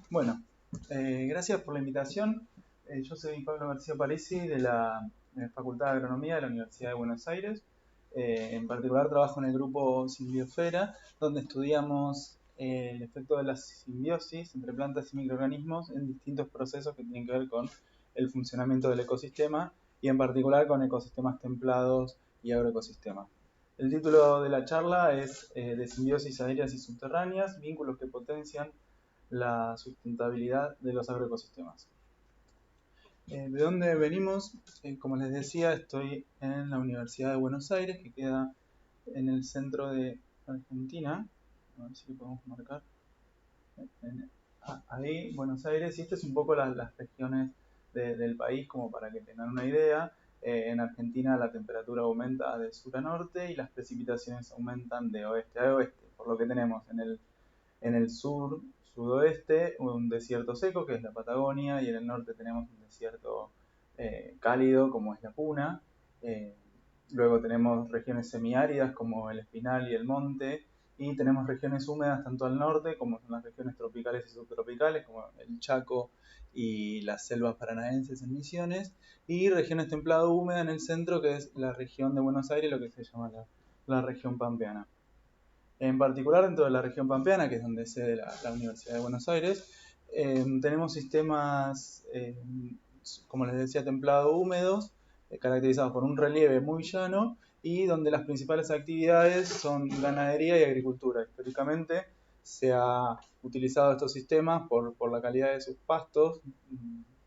Bueno, gracias por la invitación. Yo soy Pablo García Parisi de la Facultad de Agronomía de la Universidad de Buenos Aires. En particular trabajo en el grupo Simbiosfera, donde estudiamos el efecto de la simbiosis entre plantas y microorganismos en distintos procesos que tienen que ver con el funcionamiento del ecosistema y en particular con ecosistemas templados y agroecosistemas. El título de la charla es de simbiosis aéreas y subterráneas, vínculos que potencian la sustentabilidad de los agroecosistemas. ¿De dónde venimos? Como les decía, estoy en la Universidad de Buenos Aires, que queda en el centro de Argentina. A ver si lo podemos marcar. Ahí, Buenos Aires, y estas es un poco las regiones del país, como para que tengan una idea. En Argentina la temperatura aumenta de sur a norte y las precipitaciones aumentan de oeste a oeste, por lo que tenemos en el sur, sudoeste, un desierto seco, que es la Patagonia, y en el norte tenemos un desierto cálido, como es la Puna. Luego tenemos regiones semiáridas, como el Espinal y el Monte, y tenemos regiones húmedas tanto al norte, como son las regiones tropicales y subtropicales, como el Chaco y las selvas paranaenses en Misiones, y regiones templado húmedas en el centro, que es la región de Buenos Aires, lo que se llama la región pampeana. En particular, dentro de la región pampeana, que es donde es sede la Universidad de Buenos Aires, tenemos sistemas, como les decía, templado-húmedos, caracterizados por un relieve muy llano y donde las principales actividades son ganadería y agricultura. Históricamente se ha utilizado estos sistemas por la calidad de sus pastos,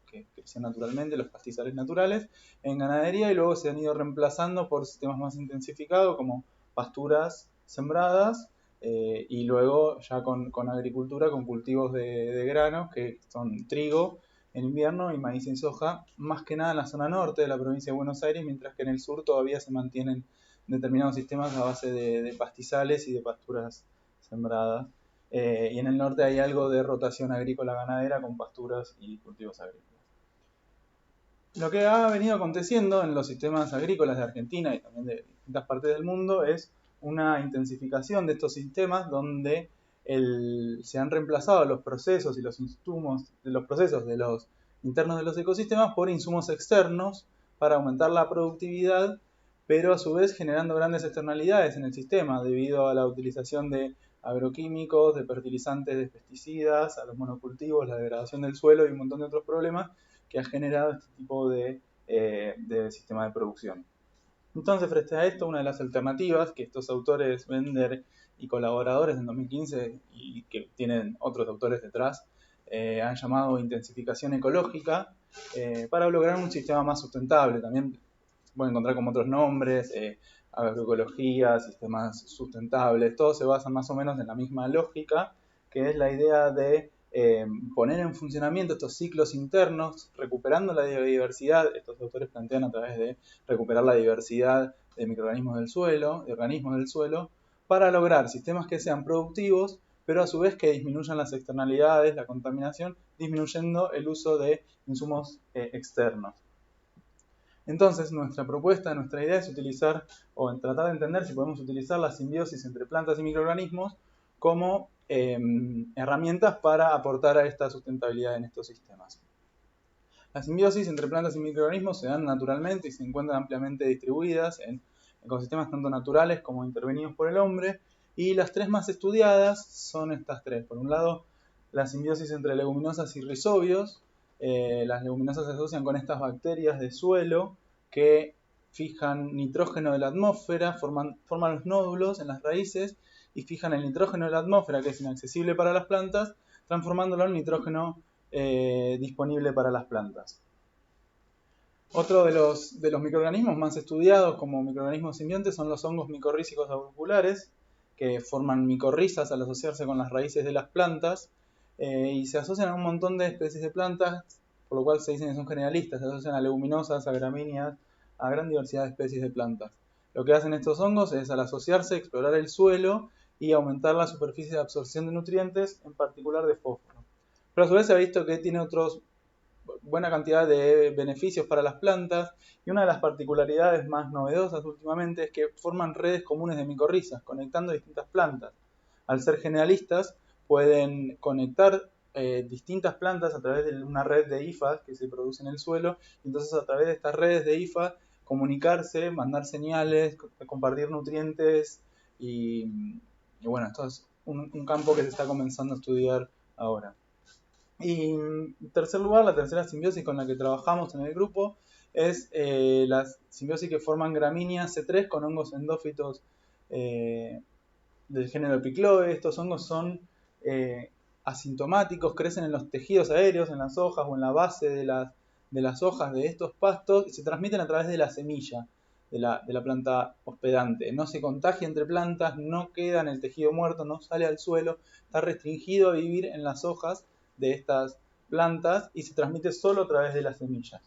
que crecen naturalmente, los pastizales naturales, en ganadería, y luego se han ido reemplazando por sistemas más intensificados como pasturas sembradas, y luego ya con agricultura, con cultivos de granos, que son trigo en invierno y maíz y soja, más que nada en la zona norte de la provincia de Buenos Aires, mientras que en el sur todavía se mantienen determinados sistemas a base de pastizales y de pasturas sembradas. Y en el norte hay algo de rotación agrícola ganadera con pasturas y cultivos agrícolas. Lo que ha venido aconteciendo en los sistemas agrícolas de Argentina y también de distintas partes del mundo es una intensificación de estos sistemas donde se han reemplazado los procesos y los insumos de los procesos de los internos de los ecosistemas por insumos externos para aumentar la productividad, pero a su vez generando grandes externalidades en el sistema debido a la utilización de agroquímicos, de fertilizantes, de pesticidas, a los monocultivos, la degradación del suelo y un montón de otros problemas que ha generado este tipo de sistema de producción. Entonces, frente a esto, una de las alternativas que estos autores, Bender y colaboradores en 2015, y que tienen otros autores detrás, han llamado intensificación ecológica, para lograr un sistema más sustentable. También pueden encontrar como otros nombres, agroecología, sistemas sustentables, todos se basan más o menos en la misma lógica, que es la idea de poner en funcionamiento estos ciclos internos, recuperando la biodiversidad. Estos autores plantean a través de recuperar la diversidad de microorganismos del suelo, de organismos del suelo, para lograr sistemas que sean productivos, pero a su vez que disminuyan las externalidades, la contaminación, disminuyendo el uso de insumos externos. Entonces, nuestra propuesta, nuestra idea es utilizar, o tratar de entender si podemos utilizar la simbiosis entre plantas y microorganismos como herramientas para aportar a esta sustentabilidad en estos sistemas. La simbiosis entre plantas y microorganismos se dan naturalmente y se encuentran ampliamente distribuidas en ecosistemas tanto naturales como intervenidos por el hombre, y las tres más estudiadas son estas tres. Por un lado, la simbiosis entre leguminosas y rizobios. Las leguminosas se asocian con estas bacterias de suelo que fijan nitrógeno de la atmósfera, forman los nódulos en las raíces y fijan el nitrógeno de la atmósfera, que es inaccesible para las plantas, transformándolo en nitrógeno disponible para las plantas. Otro de los microorganismos más estudiados como microorganismos simbiontes son los hongos micorrízicos auriculares, que forman micorrizas al asociarse con las raíces de las plantas, y se asocian a un montón de especies de plantas, por lo cual se dicen que son generalistas, se asocian a leguminosas, a gramíneas, a gran diversidad de especies de plantas. Lo que hacen estos hongos es, al asociarse, explorar el suelo y aumentar la superficie de absorción de nutrientes, en particular de fósforo. Pero a su vez se ha visto que tiene buena cantidad de beneficios para las plantas, y una de las particularidades más novedosas últimamente es que forman redes comunes de micorrizas, conectando distintas plantas. Al ser generalistas, pueden conectar distintas plantas a través de una red de hifas que se produce en el suelo, y entonces a través de estas redes de hifas comunicarse, mandar señales, compartir nutrientes y bueno, esto es un campo que se está comenzando a estudiar ahora. Y en tercer lugar, la tercera simbiosis con la que trabajamos en el grupo es la simbiosis que forman gramíneas C3 con hongos endófitos del género Picloe. Estos hongos son asintomáticos, crecen en los tejidos aéreos, en las hojas o en la base de las hojas de estos pastos y se transmiten a través de la semilla de la planta hospedante. No se contagia entre plantas, no queda en el tejido muerto, no sale al suelo, está restringido a vivir en las hojas de estas plantas y se transmite solo a través de las semillas.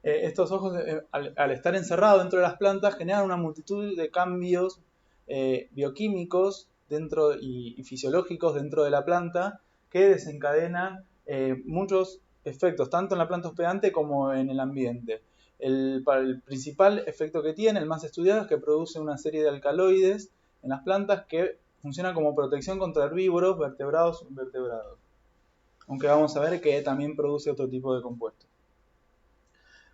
Estos hongos, al estar encerrados dentro de las plantas, generan una multitud de cambios bioquímicos dentro y fisiológicos dentro de la planta que desencadenan muchos efectos, tanto en la planta hospedante como en el ambiente. El principal efecto que tiene, el más estudiado, es que produce una serie de alcaloides en las plantas que funcionan como protección contra herbívoros, vertebrados e invertebrados. Aunque vamos a ver que también produce otro tipo de compuestos.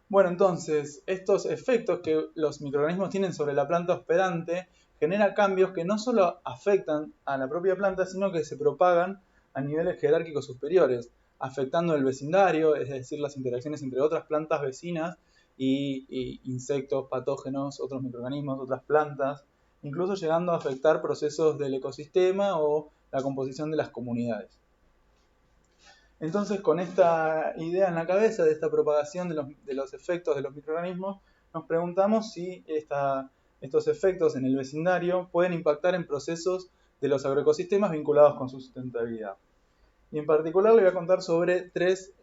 Bueno, entonces, estos efectos que los microorganismos tienen sobre la planta hospedante generan cambios que no solo afectan a la propia planta, sino que se propagan a niveles jerárquicos superiores, afectando el vecindario, es decir, las interacciones entre otras plantas vecinas y insectos, patógenos, otros microorganismos, otras plantas, incluso llegando a afectar procesos del ecosistema o la composición de las comunidades. Entonces, con esta idea en la cabeza de esta propagación de los efectos de los microorganismos, nos preguntamos si estos efectos en el vecindario pueden impactar en procesos de los agroecosistemas vinculados con su sustentabilidad. Y en particular le voy a contar sobre tres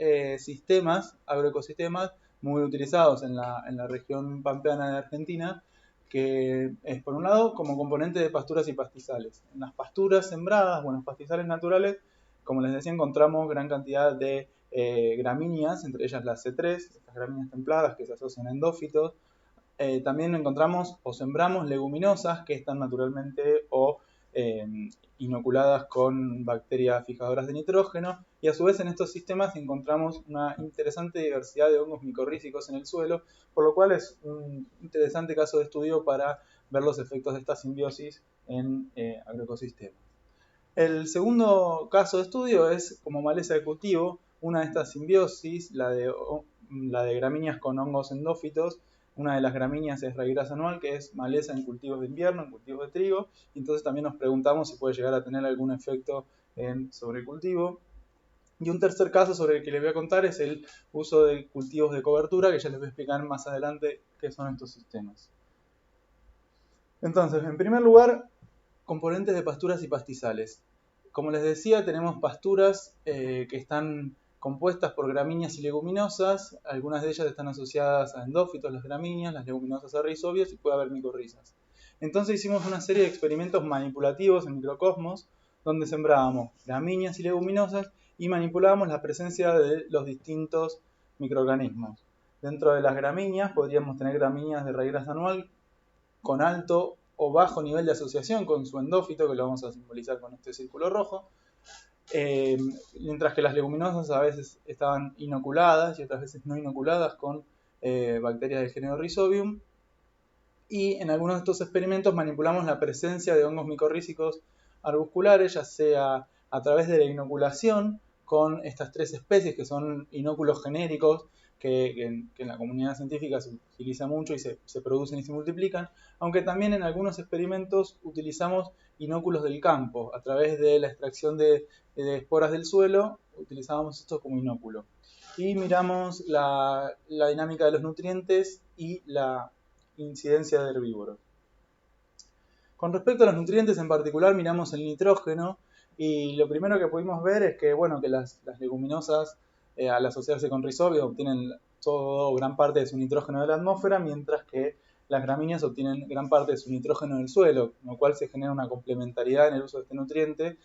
agroecosistemas muy utilizados en la región pampeana de Argentina, que es, por un lado, como componente de pasturas y pastizales. En las pasturas sembradas, o en los pastizales naturales, como les decía, encontramos gran cantidad de gramíneas, entre ellas las C3, estas gramíneas templadas que se asocian a endófitos. También encontramos o sembramos leguminosas que están naturalmente o inoculadas con bacterias fijadoras de nitrógeno, y a su vez en estos sistemas encontramos una interesante diversidad de hongos micorrízicos en el suelo, por lo cual es un interesante caso de estudio para ver los efectos de esta simbiosis en agroecosistemas. El segundo caso de estudio es como maleza de cultivo, una de estas simbiosis, la de gramíneas con hongos endófitos. Una de las gramíneas es raigrasa anual, que es maleza en cultivos de invierno, en cultivos de trigo. Y entonces también nos preguntamos si puede llegar a tener algún efecto sobre el cultivo. Y un tercer caso sobre el que les voy a contar es el uso de cultivos de cobertura, que ya les voy a explicar más adelante qué son estos sistemas. Entonces, en primer lugar, componentes de pasturas y pastizales. Como les decía, tenemos pasturas que están compuestas por gramíneas y leguminosas. Algunas de ellas están asociadas a endófitos, las gramíneas, las leguminosas a rizobios, y puede haber micorrizas. Entonces hicimos una serie de experimentos manipulativos en microcosmos, donde sembrábamos gramíneas y leguminosas y manipulábamos la presencia de los distintos microorganismos. Dentro de las gramíneas podríamos tener gramíneas de raigrasa anual con alto o bajo nivel de asociación con su endófito, que lo vamos a simbolizar con este círculo rojo, mientras que las leguminosas a veces estaban inoculadas y otras veces no inoculadas con bacterias del género Rhizobium. Y en algunos de estos experimentos manipulamos la presencia de hongos micorrízicos arbusculares, ya sea a través de la inoculación con estas tres especies que son inóculos genéricos, que en la comunidad científica se utiliza mucho y se producen y se multiplican, aunque también en algunos experimentos utilizamos inóculos del campo. A través de la extracción de esporas del suelo, utilizábamos esto como inóculo. Y miramos la dinámica de los nutrientes y la incidencia de herbívoros. Con respecto a los nutrientes en particular, miramos el nitrógeno, y lo primero que pudimos ver es que, bueno, que las leguminosas al asociarse con rizobios obtienen gran parte de su nitrógeno de la atmósfera, mientras que las gramíneas obtienen gran parte de su nitrógeno del suelo, con lo cual se genera una complementariedad en el uso de este nutriente,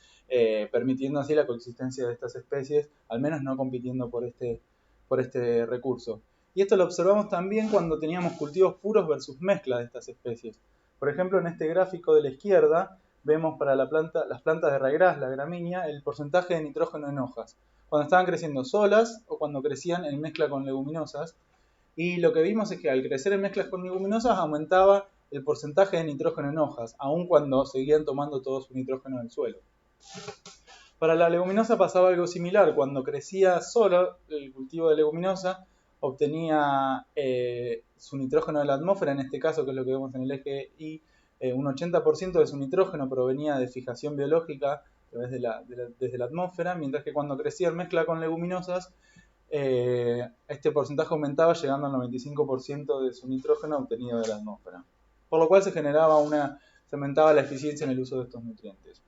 permitiendo así la coexistencia de estas especies, al menos no compitiendo por este recurso. Y esto lo observamos también cuando teníamos cultivos puros versus mezcla de estas especies. Por ejemplo, en este gráfico de la izquierda vemos para las plantas de raigrás, la gramínea, el porcentaje de nitrógeno en hojas, cuando estaban creciendo solas o cuando crecían en mezcla con leguminosas. Y lo que vimos es que al crecer en mezclas con leguminosas aumentaba el porcentaje de nitrógeno en hojas, aun cuando seguían tomando todo su nitrógeno del suelo. Para la leguminosa pasaba algo similar. Cuando crecía solo el cultivo de leguminosa, obtenía su nitrógeno de la atmósfera, en este caso, que es lo que vemos en el eje Y, un 80% de su nitrógeno provenía de fijación biológica a través desde la atmósfera, mientras que cuando crecía en mezcla con leguminosas, este porcentaje aumentaba llegando al 95% de su nitrógeno obtenido de la atmósfera. Por lo cual se aumentaba la eficiencia en el uso de estos nutrientes.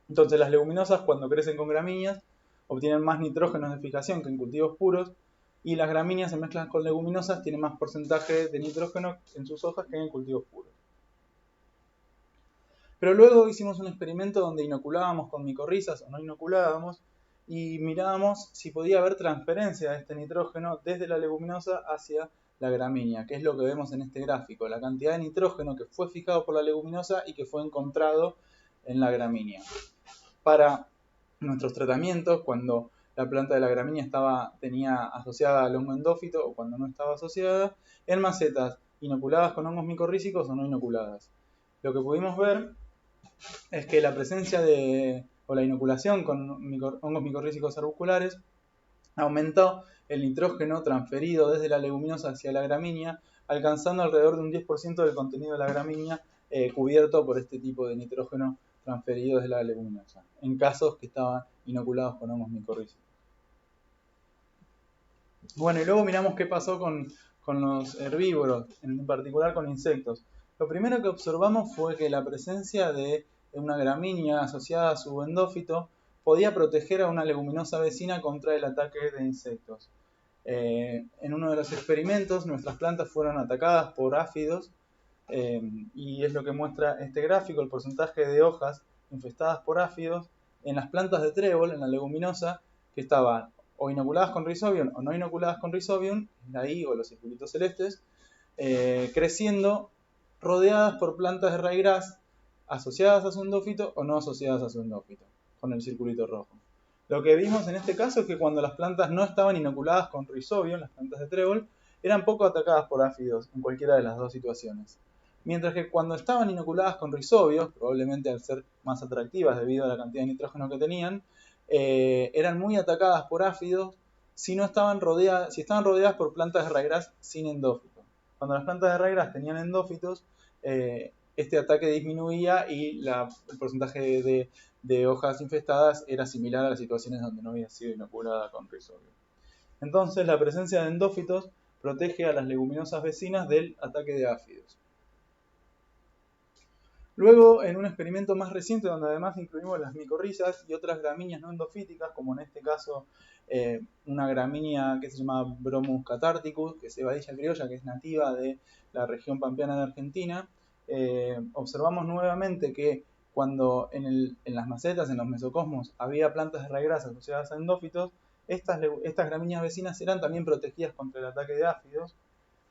Entonces las leguminosas, cuando crecen con gramíneas, obtienen más nitrógeno de fijación que en cultivos puros, y las gramíneas en mezclas con leguminosas tienen más porcentaje de nitrógeno en sus hojas que en cultivos puros. Pero luego hicimos un experimento donde inoculábamos con micorrizas o no inoculábamos y mirábamos si podía haber transferencia de este nitrógeno desde la leguminosa hacia la gramínea, que es lo que vemos en este gráfico, la cantidad de nitrógeno que fue fijado por la leguminosa y que fue encontrado en la gramínea. Para nuestros tratamientos, cuando la planta de la gramínea tenía asociada al hongo endófito o cuando no estaba asociada, en macetas inoculadas con hongos micorrízicos o no inoculadas. Lo que pudimos ver es que la presencia o la inoculación con hongos micorrízicos arbusculares aumentó el nitrógeno transferido desde la leguminosa hacia la gramínea, alcanzando alrededor de un 10% del contenido de la gramínea cubierto por este tipo de nitrógeno transferido desde la leguminosa, en casos que estaban inoculados con hongos micorrízicos. Bueno, y luego miramos qué pasó con los herbívoros, en particular con insectos. Lo primero que observamos fue que la presencia de una gramínea asociada a su endófito podía proteger a una leguminosa vecina contra el ataque de insectos. En uno de los experimentos, nuestras plantas fueron atacadas por áfidos, y es lo que muestra este gráfico, el porcentaje de hojas infestadas por áfidos en las plantas de trébol, en la leguminosa, que estaban o inoculadas con Rhizobium o no inoculadas con Rhizobium, la I o los circulitos celestes, creciendo rodeadas por plantas de raíz asociadas a su endófito o no asociadas a su endófito, con el circulito rojo. Lo que vimos en este caso es que cuando las plantas no estaban inoculadas con Rhizobium, las plantas de trébol, eran poco atacadas por áfidos en cualquiera de las dos situaciones. Mientras que cuando estaban inoculadas con Rhizobium, probablemente al ser más atractivas debido a la cantidad de nitrógeno que tenían, eran muy atacadas por áfidos si estaban rodeadas por plantas de raíz sin endófito. Cuando las plantas de raíz tenían endófitos, este ataque disminuía y el porcentaje de hojas infestadas era similar a las situaciones donde no había sido inoculada con Rhizobium. Entonces, la presencia de endófitos protege a las leguminosas vecinas del ataque de áfidos. Luego, en un experimento más reciente, donde además incluimos las micorrizas y otras gramíneas no endofíticas, como en este caso una gramínea que se llama Bromus catharticus, que es cebadilla criolla, que es nativa de la región pampeana de Argentina, observamos nuevamente que cuando en las macetas, en los mesocosmos, había plantas de raíz asociadas a endófitos, estas gramíneas vecinas eran también protegidas contra el ataque de áfidos,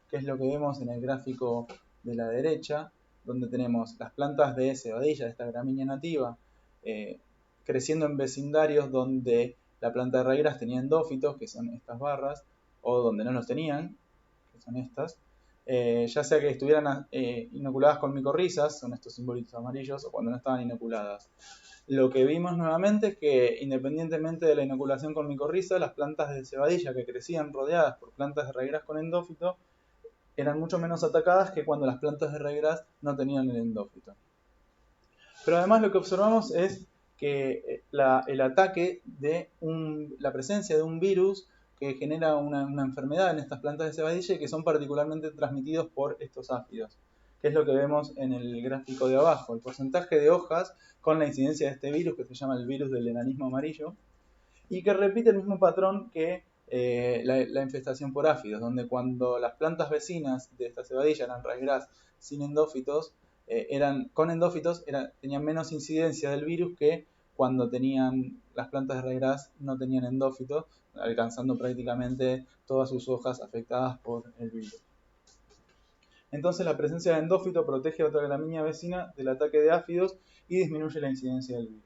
que es lo que vemos en el gráfico de la derecha, donde tenemos las plantas de cebadilla, de esta gramínea nativa, creciendo en vecindarios donde la planta de raíz tenía endófitos, que son estas barras, o donde no los tenían, que son estas, ya sea que estuvieran inoculadas con micorrizas, son estos simbolitos amarillos, o cuando no estaban inoculadas. Lo que vimos nuevamente es que, independientemente de la inoculación con micorriza, las plantas de cebadilla que crecían rodeadas por plantas de raíz con endófito eran mucho menos atacadas que cuando las plantas de raíz no tenían el endófito. Pero además lo que observamos es que el ataque de la presencia de un virus que genera una enfermedad en estas plantas de cebadilla y que son particularmente transmitidos por estos áfidos, que es lo que vemos en el gráfico de abajo, el porcentaje de hojas con la incidencia de este virus que se llama el virus del enanismo amarillo y que repite el mismo patrón que la infestación por áfidos, donde cuando las plantas vecinas de esta cebadilla eran raíz sin endófitos, con endófitos tenían menos incidencia del virus que cuando tenían las plantas de raíz no tenían endófitos, alcanzando prácticamente todas sus hojas afectadas por el virus. entonces la presencia de endófito protege a otra gramínea vecina del ataque de áfidos y disminuye la incidencia del virus.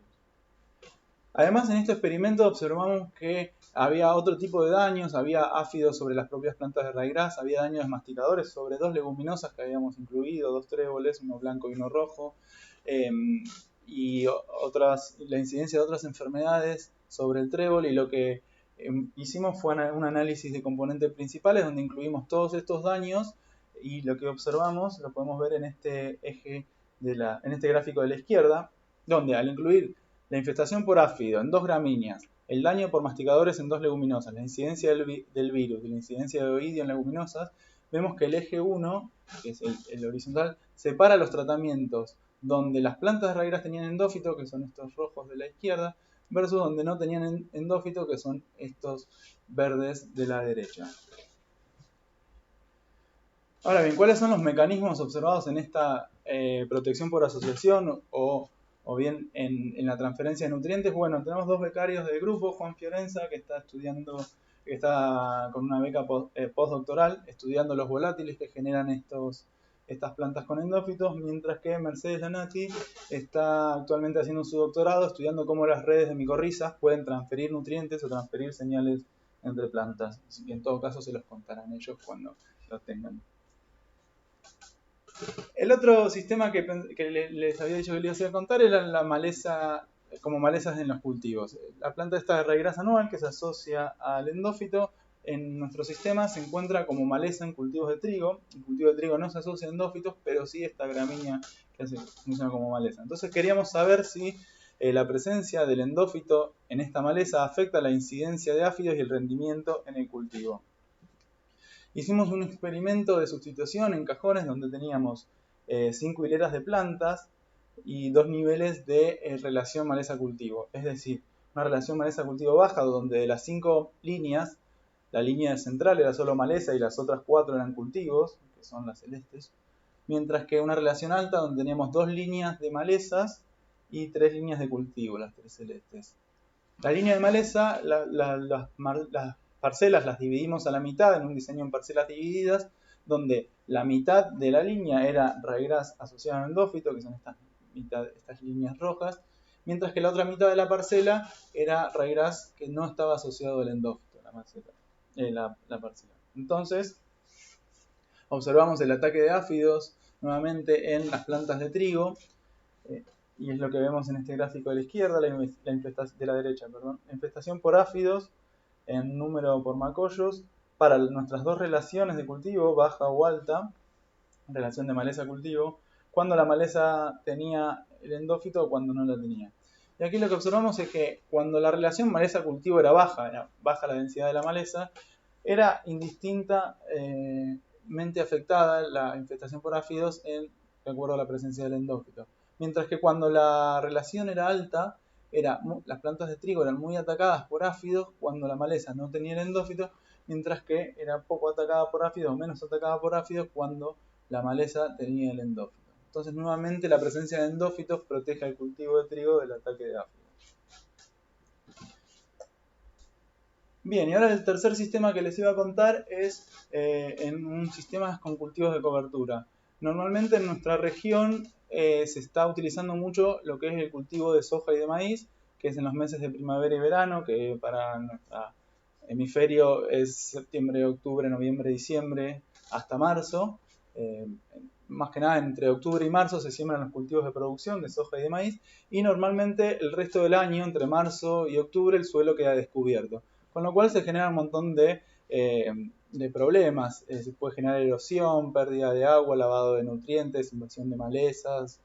Además, en este experimento observamos que había otro tipo de daños, había áfidos sobre las propias plantas de raíz, había daños de masticadores sobre 2 leguminosas que habíamos incluido, 2 tréboles, uno blanco y uno rojo, y la incidencia de otras enfermedades sobre el trébol, y lo que hicimos fue un análisis de componentes principales donde incluimos todos estos daños, y lo que observamos lo podemos ver en este eje en este gráfico de la izquierda, donde al incluir la infestación por áfido en 2 gramíneas, el daño por masticadores en 2 leguminosas, la incidencia del virus y la incidencia de oidio en leguminosas, vemos que el eje 1, que es el horizontal, separa los tratamientos donde las plantas de raíz tenían endófito, que son estos rojos de la izquierda, versus donde no tenían endófito, que son estos verdes de la derecha. Ahora bien, ¿cuáles son los mecanismos observados en esta protección por asociación o bien en la transferencia de nutrientes? Bueno, tenemos 2 becarios del grupo, Juan Fiorenza, que está con una beca postdoctoral estudiando los volátiles que generan estas plantas con endófitos, mientras que Mercedes Lanati está actualmente haciendo su doctorado estudiando cómo las redes de micorrizas pueden transferir nutrientes o transferir señales entre plantas. Así que en todo caso se los contarán ellos cuando lo tengan. El otro sistema que les había dicho que les iba a contar era la maleza, como malezas en los cultivos. La planta esta de raíz anual que se asocia al endófito en nuestro sistema se encuentra como maleza en cultivos de trigo. El cultivo de trigo no se asocia a endófitos, pero sí esta gramínea que funciona como maleza. Entonces queríamos saber si la presencia del endófito en esta maleza afecta la incidencia de áfidos y el rendimiento en el cultivo. Hicimos un experimento de sustitución en cajones donde teníamos 5 hileras de plantas y 2 niveles de relación maleza-cultivo. Es decir, una relación maleza-cultivo baja donde de las 5 líneas, la línea central era solo maleza y las otras 4 eran cultivos, que son las celestes. Mientras que una relación alta donde teníamos 2 líneas de malezas y 3 líneas de cultivo, las 3 celestes. La línea de maleza, las parcelas las dividimos a la mitad en un diseño en parcelas divididas, donde la mitad de la línea era raigras asociada al endófito, que son estas líneas rojas, mientras que la otra mitad de la parcela era raigras que no estaba asociado al endófito, la parcela. Entonces, observamos el ataque de áfidos nuevamente en las plantas de trigo, y es lo que vemos en este gráfico de la izquierda, de la derecha, perdón. La infestación por áfidos en número por macollos para nuestras 2 relaciones de cultivo, baja o alta, relación de maleza-cultivo, cuando la maleza tenía el endófito o cuando no la tenía. Y aquí lo que observamos es que cuando la relación maleza-cultivo era baja la densidad de la maleza, era indistintamente afectada la infestación por áfidos de acuerdo a la presencia del endófito. Mientras que cuando la relación era alta, las plantas de trigo eran muy atacadas por áfidos cuando la maleza no tenía el endófito, mientras que era poco atacada por áfidos o menos atacada por áfidos cuando la maleza tenía el endófito. Entonces, nuevamente, la presencia de endófitos protege al cultivo de trigo del ataque de áfidos. Bien, y ahora el tercer sistema que les iba a contar es en un sistema con cultivos de cobertura. Normalmente en nuestra región se está utilizando mucho lo que es el cultivo de soja y de maíz, que es en los meses de primavera y verano, que para nuestro hemisferio es septiembre, octubre, noviembre, diciembre, hasta marzo. Más que nada entre octubre y marzo se siembran los cultivos de producción de soja y de maíz, y normalmente el resto del año, entre marzo y octubre, el suelo queda descubierto. Con lo cual se genera un montón de problemas. Se puede generar erosión, pérdida de agua, lavado de nutrientes, invasión de malezas,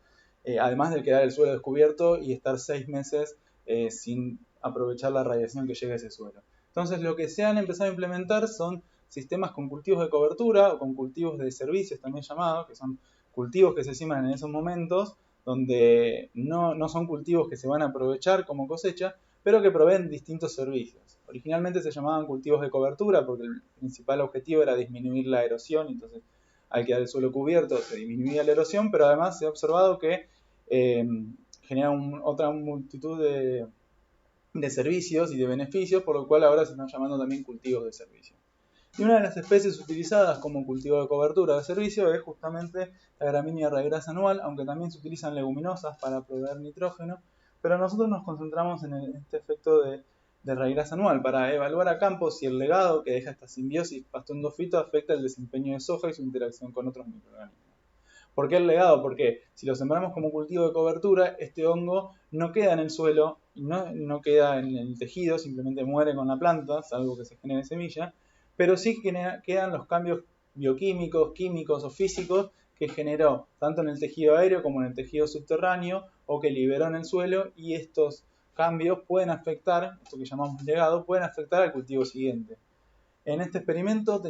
además de quedar el suelo descubierto y estar 6 meses sin aprovechar la radiación que llega a ese suelo. Entonces lo que se han empezado a implementar son sistemas con cultivos de cobertura o con cultivos de servicios también llamados, que son cultivos que se siembran en esos momentos donde no son cultivos que se van a aprovechar como cosecha, pero que proveen distintos servicios. Originalmente se llamaban cultivos de cobertura porque el principal objetivo era disminuir la erosión, entonces al quedar el suelo cubierto se disminuía la erosión, pero además se ha observado que generan otra multitud de servicios y de beneficios, por lo cual ahora se están llamando también cultivos de servicio. Y una de las especies utilizadas como cultivo de cobertura de servicio es justamente la gramínea raigrasa anual, aunque también se utilizan leguminosas para proveer nitrógeno, pero nosotros nos concentramos en este efecto de raigrasa anual para evaluar a campo si el legado que deja esta simbiosis pasto-endofito afecta el desempeño de soja y su interacción con otros microorganismos. ¿Por qué el legado? Porque si lo sembramos como cultivo de cobertura, este hongo no queda en el suelo y no queda en el tejido, simplemente muere con la planta, salvo que se genere semilla, pero sí quedan los cambios bioquímicos, químicos o físicos que generó tanto en el tejido aéreo como en el tejido subterráneo o que liberó en el suelo, y estos cambios pueden afectar, esto que llamamos legado, pueden afectar al cultivo siguiente. En este experimento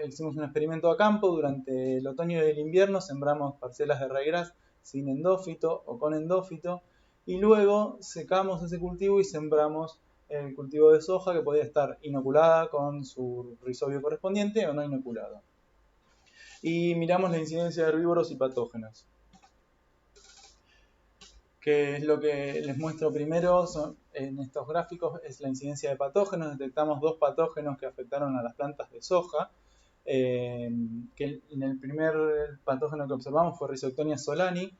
hicimos un experimento a campo. Durante el otoño y el invierno sembramos parcelas de ryegrass sin endófito o con endófito, y luego secamos ese cultivo y sembramos el cultivo de soja, que podía estar inoculada con su rizobio correspondiente o no inoculado. Y miramos la incidencia de herbívoros y patógenos. Que es lo que les muestro primero en estos gráficos, es la incidencia de patógenos. Detectamos 2 patógenos que afectaron a las plantas de soja. Que en el primer patógeno que observamos fue Rhizoctonia solani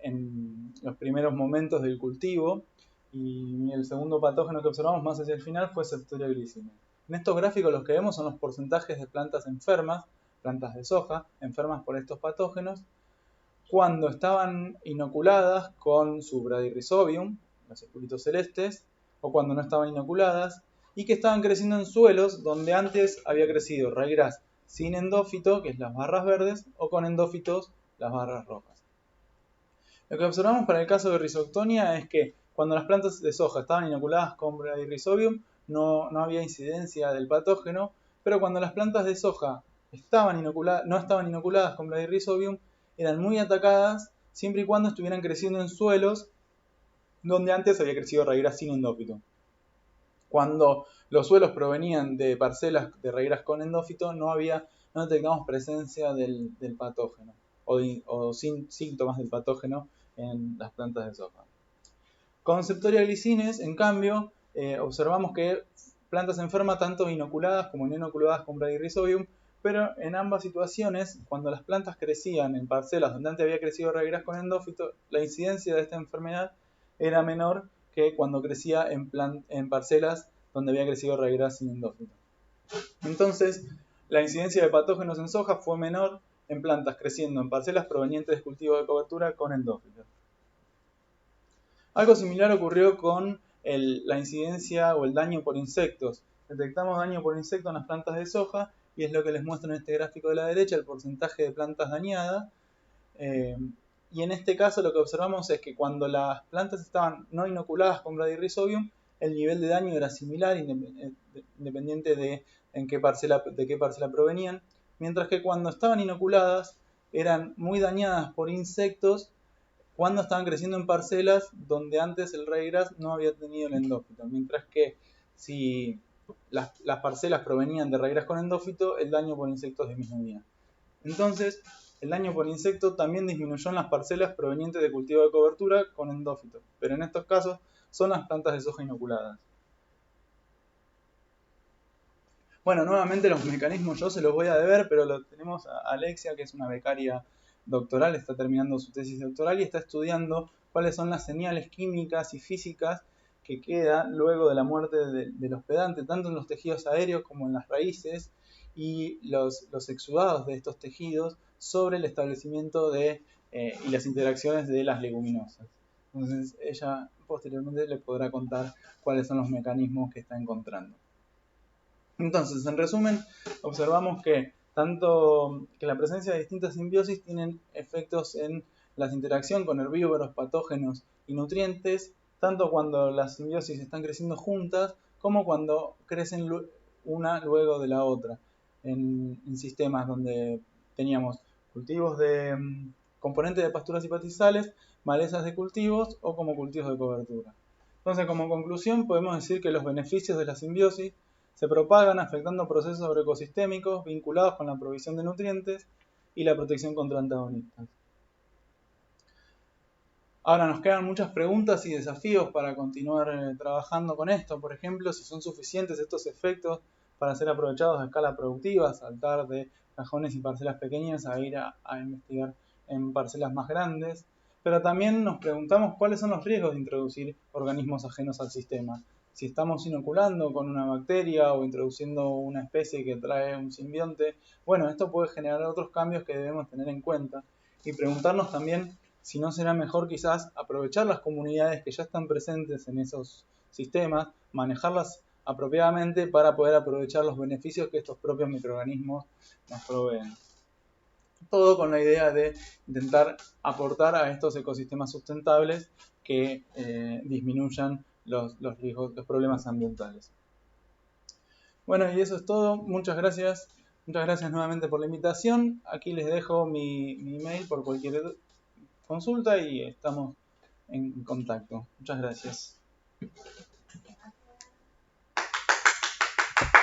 en los primeros momentos del cultivo, y el segundo patógeno que observamos más hacia el final fue Septoria glycine. En estos gráficos los que vemos son los porcentajes de plantas enfermas, plantas de soja, enfermas por estos patógenos, cuando estaban inoculadas con su Bradyrhizobium, los espulitos celestes, o cuando no estaban inoculadas, y que estaban creciendo en suelos donde antes había crecido ryegrass sin endófito, que es las barras verdes, o con endófitos, las barras rojas. Lo que observamos para el caso de Rhizoctonia es que cuando las plantas de soja estaban inoculadas con Bradyrhizobium no había incidencia del patógeno, pero cuando las plantas de soja no estaban inoculadas con Bradyrhizobium, eran muy atacadas siempre y cuando estuvieran creciendo en suelos donde antes había crecido ryegrass sin endófito. Cuando los suelos provenían de parcelas de ryegrass con endófito, no detectamos presencia del patógeno o síntomas del patógeno en las plantas de soja. Con Septoria glycines, en cambio, observamos que plantas enfermas tanto inoculadas como no inoculadas con Bradyrhizobium, pero en ambas situaciones, cuando las plantas crecían en parcelas donde antes había crecido ryegrass con endófito, la incidencia de esta enfermedad era menor que cuando crecía en parcelas donde había crecido ryegrass sin endófito. Entonces, la incidencia de patógenos en soja fue menor en plantas creciendo en parcelas provenientes de cultivos de cobertura con endófito. Algo similar ocurrió con la incidencia o el daño por insectos. Detectamos daño por insectos en las plantas de soja, y es lo que les muestro en este gráfico de la derecha, el porcentaje de plantas dañadas. Y en este caso lo que observamos es que cuando las plantas estaban no inoculadas con Bradyrhizobium, el nivel de daño era similar, independiente de qué parcela provenían, mientras que cuando estaban inoculadas eran muy dañadas por insectos cuando estaban creciendo en parcelas donde antes el ryegrass no había tenido el endófito, mientras que si las parcelas provenían de ryegrass con endófito, el daño por insectos disminuía. Entonces, el daño por insecto también disminuyó en las parcelas provenientes de cultivo de cobertura con endófito, pero en estos casos son las plantas de soja inoculadas. Bueno, nuevamente los mecanismos yo se los voy a deber, pero lo tenemos a Alexia, que es una becaria doctoral, está terminando su tesis doctoral y está estudiando cuáles son las señales químicas y físicas que quedan luego de la muerte del hospedante, tanto en los tejidos aéreos como en las raíces, y los exudados de estos tejidos sobre el establecimiento y las interacciones de las leguminosas. Entonces ella posteriormente le podrá contar cuáles son los mecanismos que está encontrando. Entonces, en resumen, observamos que la presencia de distintas simbiosis tienen efectos en la interacción con herbívoros, patógenos y nutrientes, tanto cuando las simbiosis están creciendo juntas como cuando crecen una luego de la otra, en sistemas donde teníamos cultivos de componentes de pasturas y pastizales, malezas de cultivos o como cultivos de cobertura. Entonces, como conclusión, podemos decir que los beneficios de la simbiosis se propagan afectando procesos agroecosistémicos vinculados con la provisión de nutrientes y la protección contra antagonistas. Ahora nos quedan muchas preguntas y desafíos para continuar trabajando con esto. Por ejemplo, si son suficientes estos efectos para ser aprovechados a escala productiva, saltar de cajones y parcelas pequeñas a ir a investigar en parcelas más grandes. Pero también nos preguntamos cuáles son los riesgos de introducir organismos ajenos al sistema. Si estamos inoculando con una bacteria o introduciendo una especie que trae un simbionte, bueno, esto puede generar otros cambios que debemos tener en cuenta y preguntarnos también si no será mejor quizás aprovechar las comunidades que ya están presentes en esos sistemas, manejarlas apropiadamente para poder aprovechar los beneficios que estos propios microorganismos nos proveen. Todo con la idea de intentar aportar a estos ecosistemas sustentables que disminuyan los riesgos, los problemas ambientales. Bueno, y eso es todo. Muchas gracias. Muchas gracias nuevamente por la invitación. Aquí les dejo mi email por cualquier consulta y estamos en contacto. Muchas gracias.